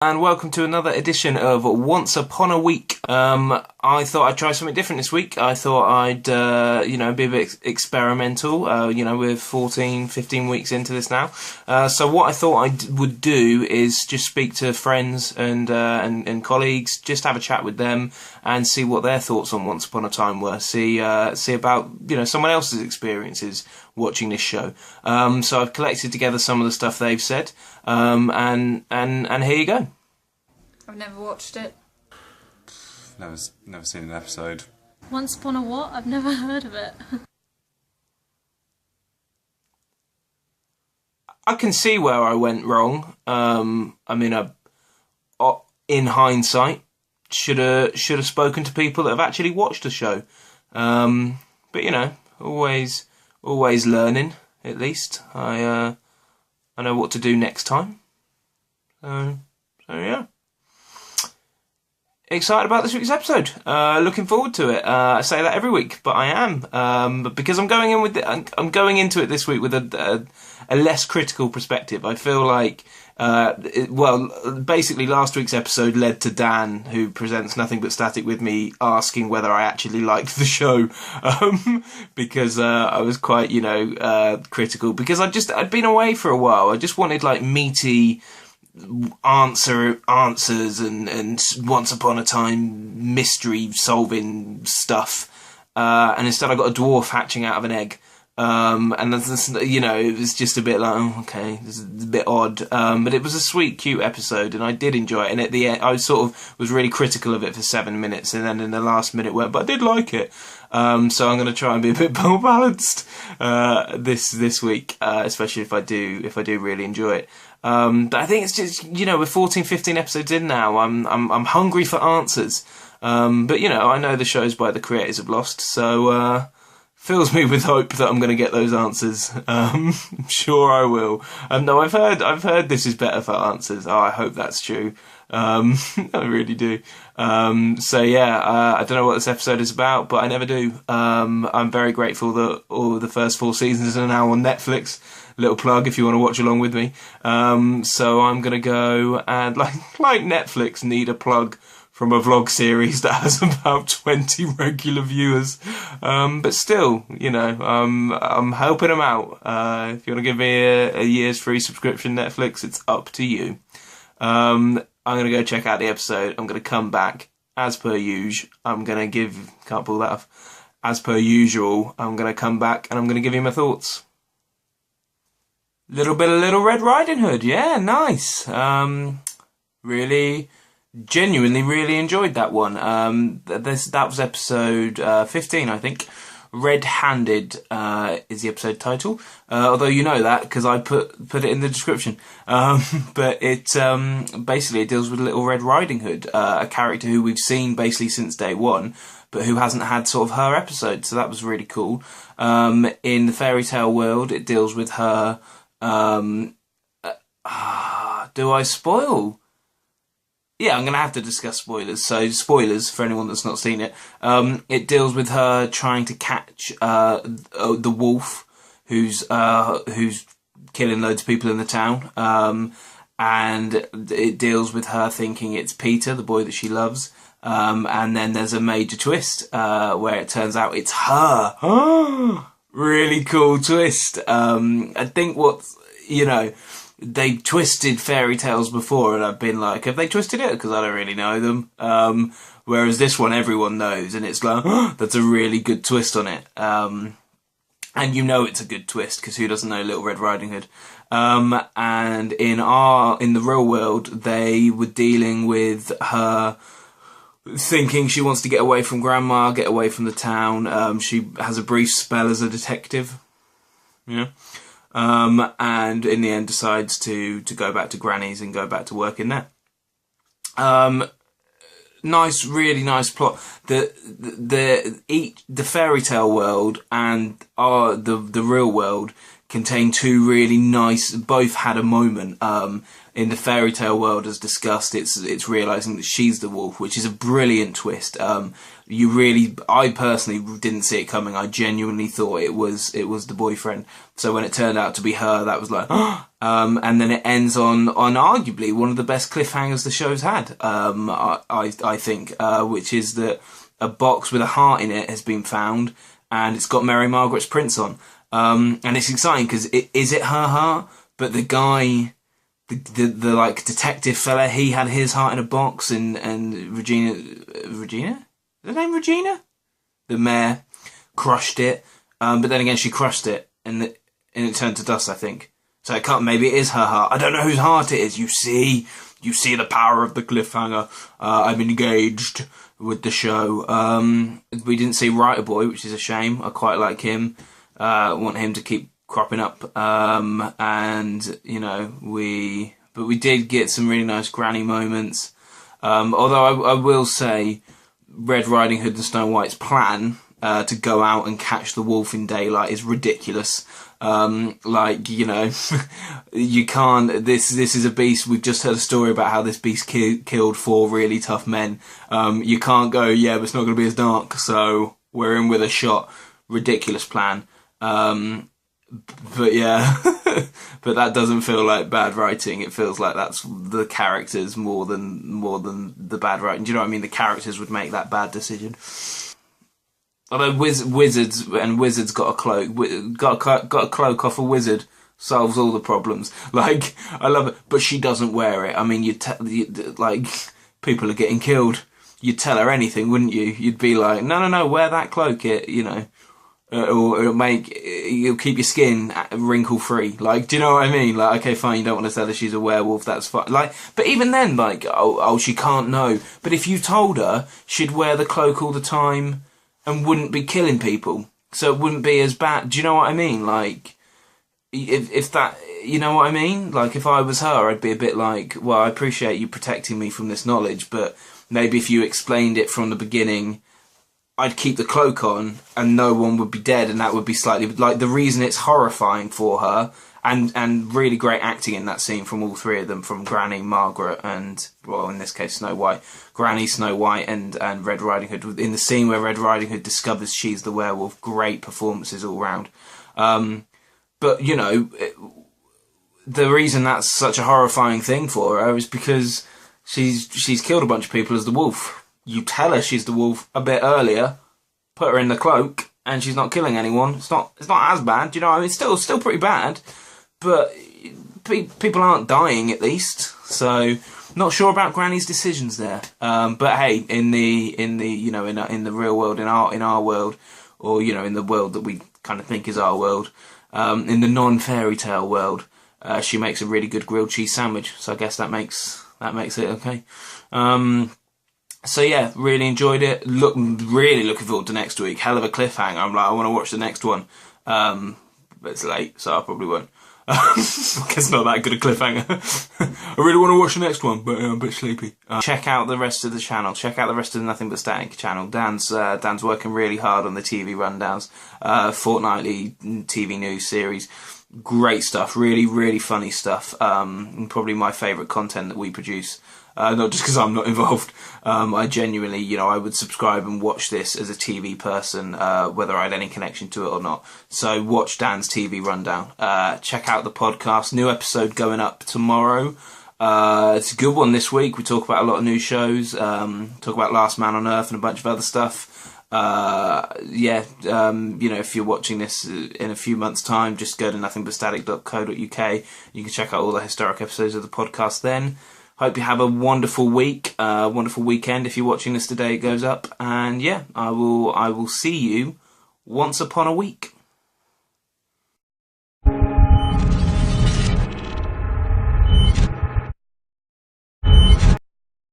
And welcome to another edition of Once Upon a Week. I thought I'd try something different this week. I thought I'd, be a bit experimental. We're 14, 15 weeks into this now. So what I thought I would do is just speak to friends and colleagues, just have a chat with them and see what their thoughts on Once Upon a Time were. See about, someone else's experiences watching this show. So I've collected together some of the stuff they've said. And here you go. I've never watched it. Never seen an episode. Once Upon a what? I've never heard of it. I can see where I went wrong. In hindsight, should have spoken to people that have actually watched the show. But always learning. At least I know what to do next time. So yeah. Excited about this week's episode. Looking forward to it. I say that every week, but I am. But because I'm going into it this week with a less critical perspective. I feel like, basically last week's episode led to Dan, who presents Nothing But Static with me, asking whether I actually liked the show, because I was quite, critical because I'd been away for a while. I just wanted like meaty answers and once upon a time mystery solving stuff, and instead I got a dwarf hatching out of an egg, and that's, it was just a bit like, oh, okay, this is a bit odd, but it was a sweet, cute episode and I did enjoy it. And at the end I sort of was really critical of it for 7 minutes, and then in the last minute went, but I did like it. So I'm going to try and be a bit more balanced this week, especially if I do really enjoy it. But I think it's just, we're 14, 15 episodes in now. I'm hungry for answers. But I know the show's by the creators of Lost, so fills me with hope that I'm going to get those answers. I'm sure I will. No, I've heard this is better for answers. Oh, I hope that's true. I really do. So yeah, I don't know what this episode is about, but I never do. I'm very grateful that all the first 4 seasons are now on Netflix. Little plug if you want to watch along with me. So I'm gonna go and like Netflix need a plug from a vlog series that has about 20 regular viewers. But still, I'm helping them out. If you want to give me a year's free subscription Netflix, it's up to you. I'm going to go check out the episode. I'm going to come back as per usual. Can't pull that off. As per usual, I'm going to come back and I'm going to give you my thoughts. Little bit of Little Red Riding Hood. Yeah, nice. Genuinely really enjoyed that one. That was episode 15, I think. Red-Handed is the episode title. Although you know that because I put it in the description. But it basically it deals with Little Red Riding Hood, a character who we've seen basically since day one, but who hasn't had sort of her episode. So that was really cool. In the fairy tale world, it deals with her. Do I spoil? Yeah, I'm going to have to discuss spoilers. So, spoilers for anyone that's not seen it. It deals with her trying to catch the wolf who's killing loads of people in the town. And it deals with her thinking it's Peter, the boy that she loves. And then there's a major twist where it turns out it's her. Really cool twist. I think they've twisted fairy tales before, and I've been like, have they twisted it? Because I don't really know them. Whereas this one, everyone knows, and it's like, that's a really good twist on it. And it's a good twist, because who doesn't know Little Red Riding Hood? And in the real world, they were dealing with her thinking she wants to get away from Grandma, get away from the town. She has a brief spell as a detective. Yeah. And in the end decides to go back to Granny's and go back to work in there. Nice, really nice plot. The fairy tale world and the real world contained two really nice, both had a moment. In the fairy tale world, as discussed, it's realising that she's the wolf, which is a brilliant twist. I personally didn't see it coming. I genuinely thought it was the boyfriend. So when it turned out to be her, that was like, and then it ends on arguably one of the best cliffhangers the show's had. I think, which is that a box with a heart in it has been found, and it's got Mary Margaret's prints on. And it's exciting because is it her heart? But the guy, the like detective fella, he had his heart in a box, and Regina, is her name Regina? The mayor crushed it, but then again she crushed it, and it turned to dust, I think. So it can't. Maybe it is her heart. I don't know whose heart it is. You see the power of the cliffhanger. I'm engaged with the show. We didn't see Writer Boy, which is a shame. I quite like him. Want him to keep cropping up. And but we did get some really nice granny moments. Although I will say, Red Riding Hood and Snow White's plan to go out and catch the wolf in daylight is ridiculous. You can't. This is a beast. We've just heard a story about how this beast killed 4 really tough men. You can't go, yeah, but it's not going to be as dark, so we're in with a shot. Ridiculous plan. But yeah, but that doesn't feel like bad writing. It feels like that's the characters more than the bad writing. Do you know what I mean? The characters would make that bad decision. Although wizards got a cloak, got a cloak off a wizard, solves all the problems. Like, I love it, but she doesn't wear it. I mean, people are getting killed. You'd tell her anything, wouldn't you? You'd be like, no, wear that cloak. Or you'll keep your skin wrinkle free. Like, do you know what I mean? Like, okay, fine, you don't want to tell her she's a werewolf, that's fine. Like, but even then, like, oh, she can't know. But if you told her, she'd wear the cloak all the time and wouldn't be killing people, so it wouldn't be as bad. Do you know what I mean? Like, if that, you know what I mean? Like, if I was her, I'd be a bit like, well, I appreciate you protecting me from this knowledge, but maybe if you explained it from the beginning, I'd keep the cloak on and no one would be dead, and that would be slightly like the reason it's horrifying for her, and really great acting in that scene from all three of them, from Granny, Margaret, and, well, in this case, Snow White. Granny, Snow White, and Red Riding Hood. In the scene where Red Riding Hood discovers she's the werewolf, great performances all round. But, the reason that's such a horrifying thing for her is because she's killed a bunch of people as the wolf. You tell her she's the wolf a bit earlier, put her in the cloak, and she's not killing anyone. It's not as bad, you know what I mean? It's still pretty bad, but people aren't dying, at least. So, not sure about Granny's decisions there. But hey, in the real world, in our world, or in the world that we kind of think is our world, in the non-fairy tale world, she makes a really good grilled cheese sandwich. So I guess that makes it okay. So yeah, really enjoyed it. Really looking forward to next week. Hell of a cliffhanger. I'm like, I want to watch the next one. But it's late, so I probably won't. I guess it's not that good a cliffhanger. I really want to watch the next one, but I'm a bit sleepy. Check out the rest of the channel. Check out the rest of the Nothing But Static channel. Dan's working really hard on the TV rundowns. Fortnightly TV news series. Great stuff. Really, really funny stuff. And probably my favourite content that we produce. Not just because I'm not involved. I genuinely, I would subscribe and watch this as a TV person, whether I had any connection to it or not. So watch Dan's TV rundown. Check out the podcast. New episode going up tomorrow. It's a good one this week. We talk about a lot of new shows. Talk about Last Man on Earth and a bunch of other stuff. If you're watching this in a few months' time, just go to nothingbutstatic.co.uk. You can check out all the historic episodes of the podcast then. Hope you have a wonderful week, wonderful weekend. If you're watching this today, it goes up. And yeah, I will see you once upon a week.